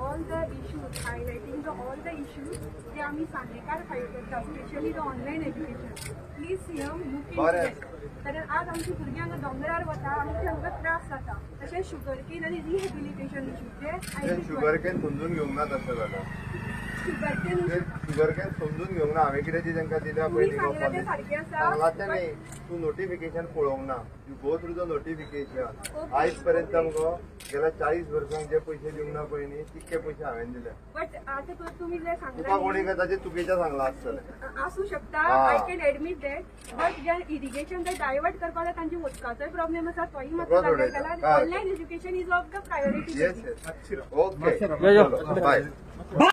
all the issues, highlighting all the issues जे आम्ही सांगेकार fight करता, specially the online education. Please CM look into it. कारण आज आमची भुरग्यांक दोंगरार वता, आमचे हांगा त्रास जाता. तशेंच शुगर केन आनी रिहेबिलिटेशन इश्यूज जे शुगर केन समजून घेवंक ना तसं जाता. शुगर केन समजून घेवंक ना. हांवें कितें तांकां दिल्या पयलीं सांगलां तें न्ही. तूं नोटिफिकेशन पळोवंक ना. You go through the notification. आयज पर्यंत आमकां गेल्या 40 वर्सांक जे पयशे दिवंक ना पळय न्ही, तितके पयशे हांवें दिले. बट आतां तुम्ही जे सांगला तुका कोणी ताचें चुकीचें सांगलां आसतलें. आसूं शकता. I can admit that. But जे इरिगेशन ते डायवर्ट करपाक जाय तांची उदकाचोय प्रॉब्लेम आसा, तोय मात्र केला. Online education is of the priority. Okay bye.